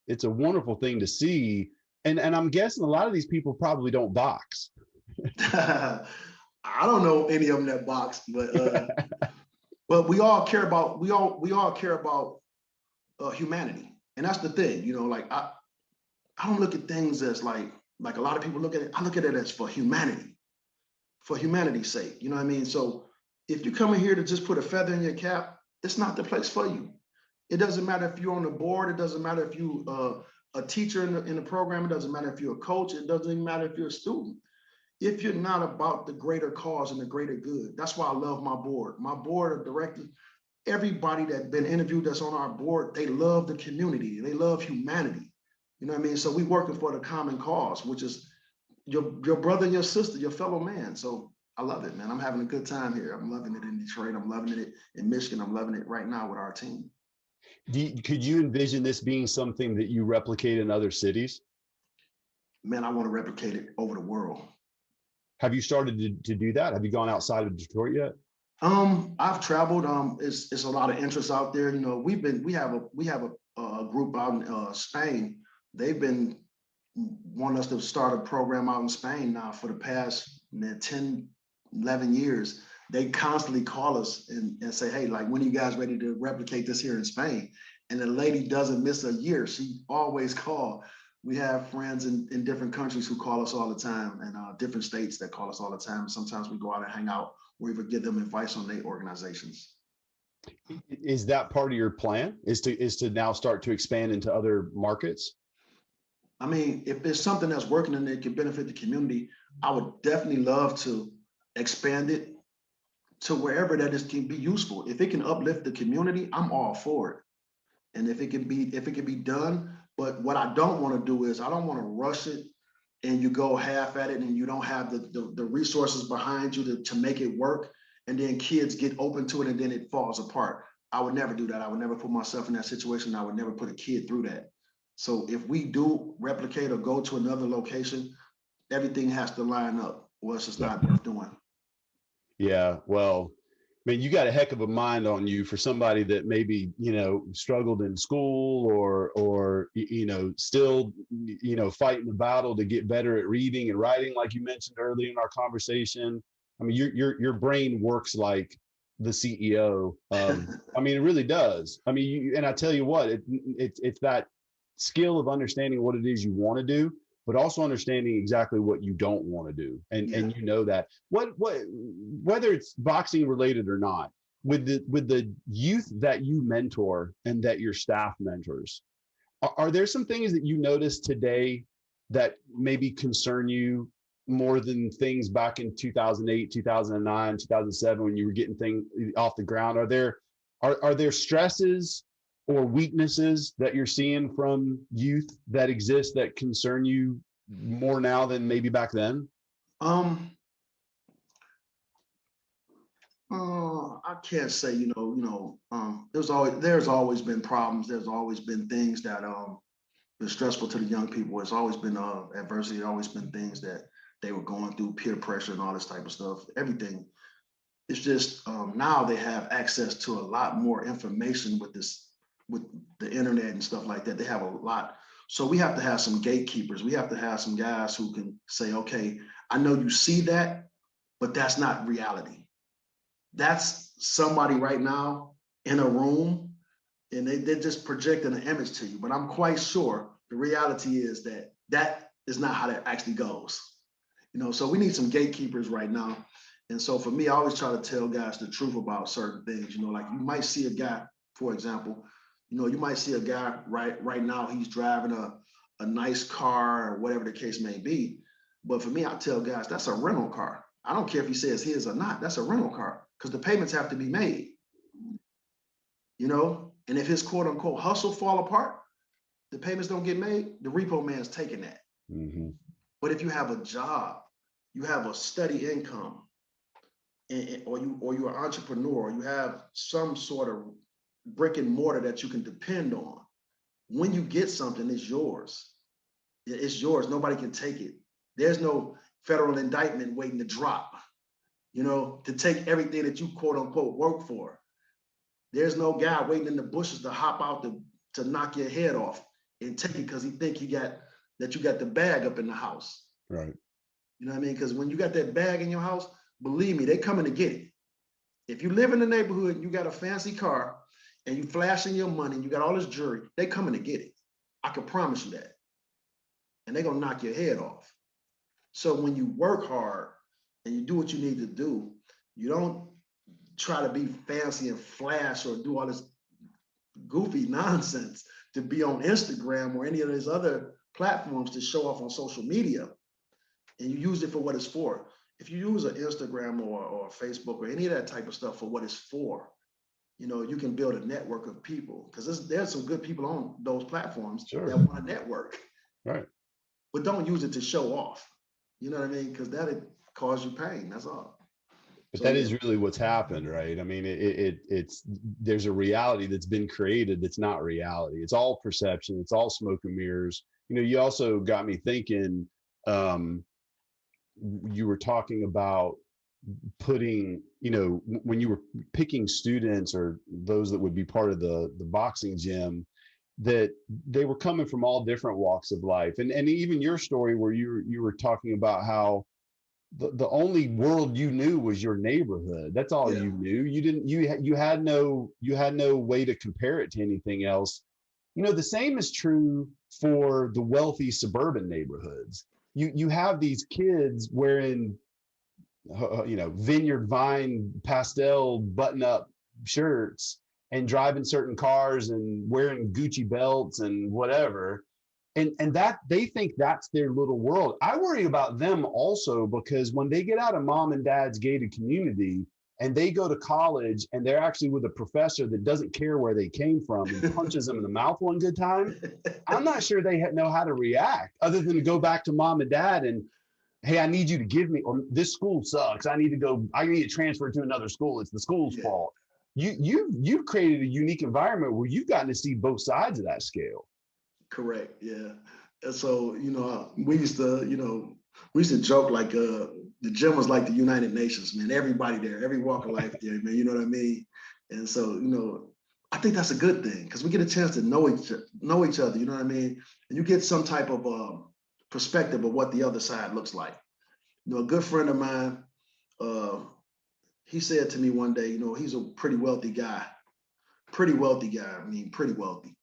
it's a wonderful thing to see. And I'm guessing a lot of these people probably don't box. I don't know any of them that box, but we all care about we all care about humanity, and that's the thing. Like I don't look at things as like a lot of people look at it. I look at it as for humanity's sake. You know what I mean? So if you come in here to just put a feather in your cap, it's not the place for you. It doesn't matter if you're on the board. It doesn't matter if you a teacher in the program. It doesn't matter if you're a coach. It doesn't even matter if you're a student. If you're not about the greater cause and the greater good, that's why I love my board. My board of directors, everybody that's been interviewed that's on our board, they love the community. They love humanity. You know what I mean? So we working for the common cause, which is your brother and your sister, your fellow man. So I love it, man. I'm having a good time here. I'm loving it in Detroit. I'm loving it in Michigan. I'm loving it right now with our team. Could you envision this being something that you replicate in other cities? Man, I want to replicate it over the world. Have you started to do that? Have you gone outside of Detroit yet? I've traveled. It's a lot of interest out there. We have a group out in Spain. They've been wanting us to start a program out in Spain now for the past 10, 11 years. They constantly call us and say, hey, like, when are you guys ready to replicate this here in Spain? And the lady doesn't miss a year. She always calls. We have friends in different countries who call us all the time, and different states that call us all the time. Sometimes we go out and hang out or even give them advice on their organizations. Is that part of your plan? Is to now start to expand into other markets? I mean, if there's something that's working and it can benefit the community, I would definitely love to expand it to wherever that is can be useful. If it can uplift the community, I'm all for it. And if it can be done, but what I don't want to do is I don't want to rush it and you go half at it and you don't have the resources behind you to make it work, and then kids get open to it and then it falls apart. I would never do that. I would never put myself in that situation. I would never put a kid through that. So if we do replicate or go to another location, everything has to line up or it's just Yeah. not worth doing. Yeah. Well, I mean, you got a heck of a mind on you for somebody that maybe, struggled in school or still, fighting the battle to get better at reading and writing, like you mentioned earlier in our conversation. I mean, your brain works like the CEO. I mean, it really does. I mean, and I tell you what, it's that skill of understanding what it is you want to do, but also understanding exactly what you don't want to do. And that whether it's boxing related or not, with the youth that you mentor and that your staff mentors, are there some things that you notice today that maybe concern you more than things back in 2008, 2009, 2007 when you were getting things off the ground? Are there stresses or weaknesses that you're seeing from youth that exist that concern you more now than maybe back then? I can't say, there's always been problems. There's always been things that been stressful to the young people. It's always been adversity. Always been things that they were going through, peer pressure and all this type of stuff. Everything. It's just now they have access to a lot more information with the internet and stuff like that. They have a lot. So we have to have some gatekeepers. We have to have some guys who can say, okay, I know you see that, but that's not reality. That's somebody right now in a room and they're just projecting an image to you. But I'm quite sure the reality is that is not how that actually goes. So we need some gatekeepers right now. And so for me, I always try to tell guys the truth about certain things. Like you might see a guy, for example, you might see a guy right now, he's driving a nice car or whatever the case may be. But for me, I tell guys that's a rental car. I don't care if he says his or not, that's a rental car because the payments have to be made. And if his quote unquote hustle fall apart, the payments don't get made, the repo man's taking that. Mm-hmm. But if you have a job, you have a steady income, or you're an entrepreneur, or you have some sort of brick and mortar that you can depend on, when you get something, it's yours. It's yours. Nobody can take it. There's no federal indictment waiting to drop, to take everything that you quote unquote work for. There's no guy waiting in the bushes to hop out to knock your head off and take it because he think you got the bag up in the house. Right. You know what I mean? Because when you got that bag in your house, believe me, they coming to get it. If you live in the neighborhood and you got a fancy car and you flashing your money and you got all this jewelry, they coming to get it. I can promise you that. And they're gonna knock your head off. So when you work hard and you do what you need to do, you don't try to be fancy and flash or do all this goofy nonsense to be on Instagram or any of these other platforms to show off on social media. And you use it for what it's for. If you use an Instagram or Facebook or any of that type of stuff for what it's for, you can build a network of people, because there's some good people on those platforms Sure. that want to network. Right. But don't use it to show off. You know what I mean? Because that'll cause you pain. That's all. But that is really what's happened, right? I mean, it's there's a reality that's been created that's not reality. It's all perception. It's all smoke and mirrors. You also got me thinking. You were talking about putting, when you were picking students or those that would be part of the boxing gym, that they were coming from all different walks of life. And even your story where you were talking about how the only world you knew was your neighborhood. That's all you knew. You had no way to compare it to anything else. The same is true for the wealthy suburban neighborhoods. You have these kids wearing, Vineyard Vine pastel button-up shirts and driving certain cars and wearing Gucci belts and whatever. And that they think that's their little world. I worry about them also, because when they get out of mom and dad's gated community and they go to college and they're actually with a professor that doesn't care where they came from and punches them in the mouth one good time, I'm not sure they know how to react other than to go back to mom and dad and, hey, I need you to give me, or this school sucks. I need to transfer to another school. It's the school's fault. You've created a unique environment where you've gotten to see both sides of that scale. Correct. Yeah. And so, we used to joke like the gym was like the United Nations, man. Everybody there, every walk of life there, man. You know what I mean? And so, I think that's a good thing because we get a chance to know each other. You know what I mean? And you get some type of perspective of what the other side looks like. A good friend of mine, he said to me one day, he's a pretty wealthy guy. I mean, pretty wealthy.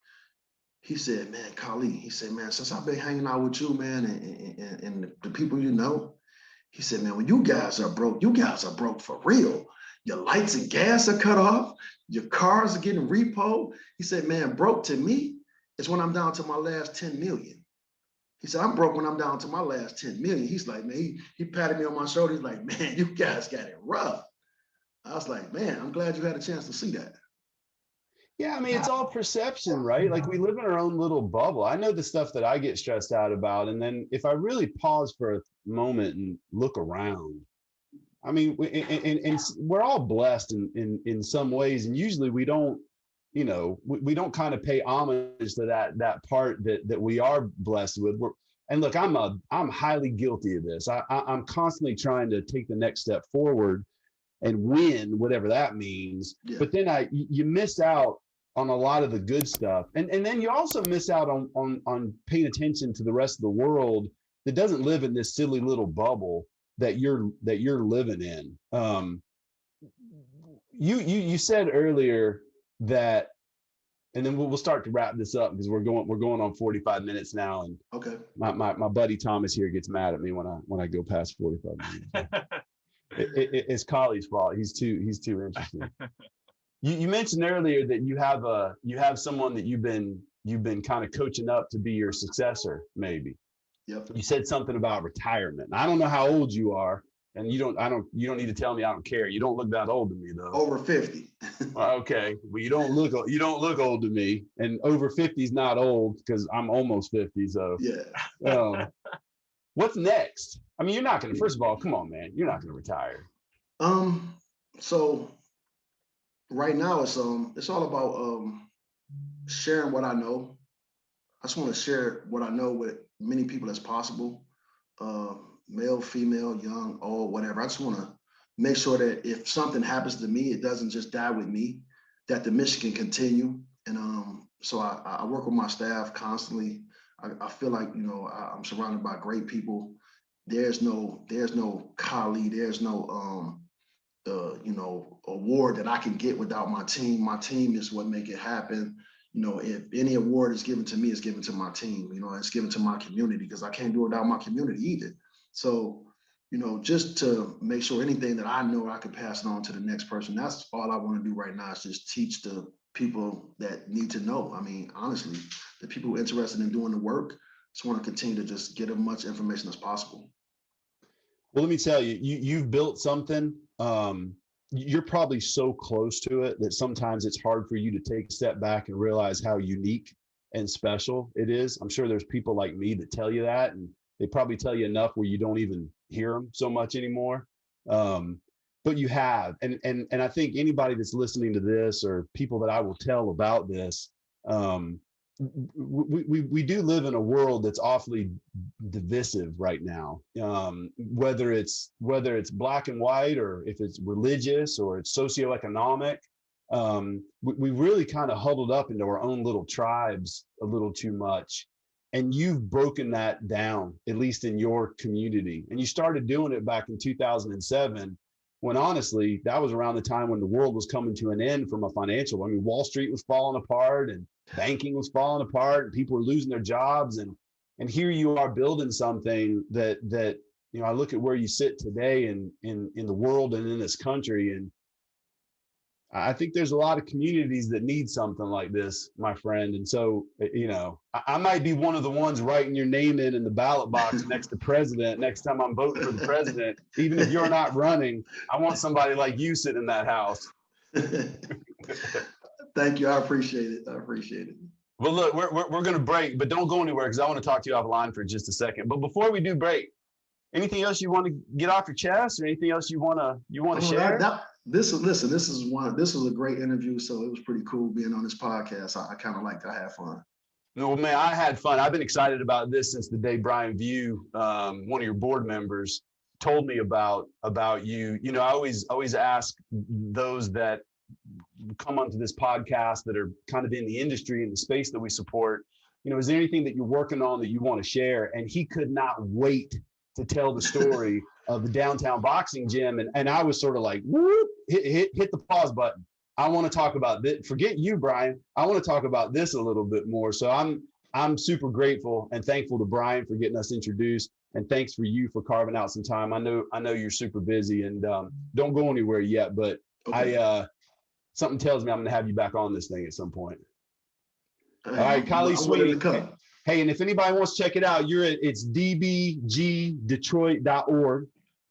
He said, man, Khali, he said, man, since I've been hanging out with you, man, and the people he said, man, when you guys are broke for real. Your lights and gas are cut off. Your cars are getting repoed. He said, man, broke to me is when I'm down to my last 10 million. He said, I'm broke when I'm down to my last 10 million. He's like, man, he patted me on my shoulder. He's like, man, you guys got it rough. I was like, man, I'm glad you had a chance to see that. Yeah, I mean, it's all perception, right? Like we live in our own little bubble. I know the stuff that I get stressed out about. And then if I really pause for a moment and look around, I mean, and we're all blessed in some ways. And usually we don't, we don't kind of pay homage to that part that we are blessed with. And look, I'm highly guilty of this. I'm constantly trying to take the next step forward and win, whatever that means. Yeah. But then you miss out on a lot of the good stuff. And then you also miss out on paying attention to the rest of the world that doesn't live in this silly little bubble that you're living in. You said earlier that, and then we'll start to wrap this up because we're going on 45 minutes now. And okay, my buddy Thomas here gets mad at me when I go past 45 minutes. It's Khali's fault. He's too interesting. You mentioned earlier that you have someone that you've been kind of coaching up to be your successor, maybe. Yep. You said something about retirement. I don't know how old you are, and you don't need to tell me. I don't care. You don't look that old to me though. Over 50. Okay, well you don't look old to me, and over 50 is not old because I'm almost 50. So yeah. What's next? I mean, you're not going to, first of all, come on, man. You're not going to retire. So right now it's all about sharing what I know. I just want to share what I know with many people as possible. male, female, young, old, whatever. I just want to make sure that if something happens to me, it doesn't just die with me, that the mission can continue. And so I work with my staff constantly. I feel like, I'm surrounded by great people. There's no colleague, there's no award that I can get without my team. My team is what make it happen. If any award is given to me, it's given to my team. It's given to my community because I can't do it without my community either. So, just to make sure anything that I know I can pass it on to the next person. That's all I want to do right now is just teach the people that need to know. I mean, honestly, the people who are interested in doing the work, just want to continue to just get as much information as possible. Well, let me tell you, you've built something. You're probably so close to it that sometimes it's hard for you to take a step back and realize how unique and special it is. I'm sure there's people like me that tell you that, and they probably tell you enough where you don't even hear them so much anymore. But you have, and I think anybody that's listening to this or people that I will tell about this, we do live in a world that's awfully divisive right now. Whether it's black and white, or if it's religious, or it's socioeconomic, we really kind of huddled up into our own little tribes a little too much. And you've broken that down, at least in your community. And you started doing it back in 2007, when honestly, that was around the time when the world was coming to an end from a financial. I mean, Wall Street was falling apart and banking was falling apart and people were losing their jobs. And here you are building something that I look at where you sit today in the world and in this country, and I think there's a lot of communities that need something like this, my friend. And so, I might be one of the ones writing your name in the ballot box next to president, next time I'm voting for the president. Even if you're not running, I want somebody like you sitting in that house. Thank you. I appreciate it. Well, look, we're going to break, but don't go anywhere because I want to talk to you offline for just a second. But before we do break, anything else you want to get off your chest, or anything else you want to share? This was a great interview, so it was pretty cool being on this podcast. I kind of liked it. I had fun. No, man, I had fun. I've been excited about this since the day Brian View, one of your board members, told me about you. I always ask those that come onto this podcast that are kind of in the industry, in the space that we support, is there anything that you're working on that you want to share? And he could not wait to tell the story of the downtown boxing gym. And I was sort of like, whoop, hit the pause button. I want to talk about this. Forget you, Brian. I want to talk about this a little bit more. So I'm super grateful and thankful to Brian for getting us introduced. And thanks for you for carving out some time. I know you're super busy, and don't go anywhere yet, but okay. Something tells me I'm going to have you back on this thing at some point. All right, Khali Sweeney. Hey, and if anybody wants to check it out, it's dbgdetroit.org.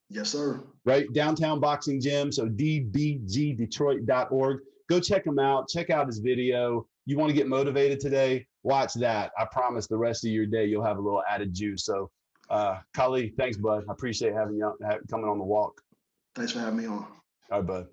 Yes, sir. Right? Downtown Boxing Gym. So dbgdetroit.org. Go check him out. Check out his video. You want to get motivated today? Watch that. I promise the rest of your day, you'll have a little added juice. So, Khali, thanks, bud. I appreciate having you coming on the walk. Thanks for having me on. All right, bud.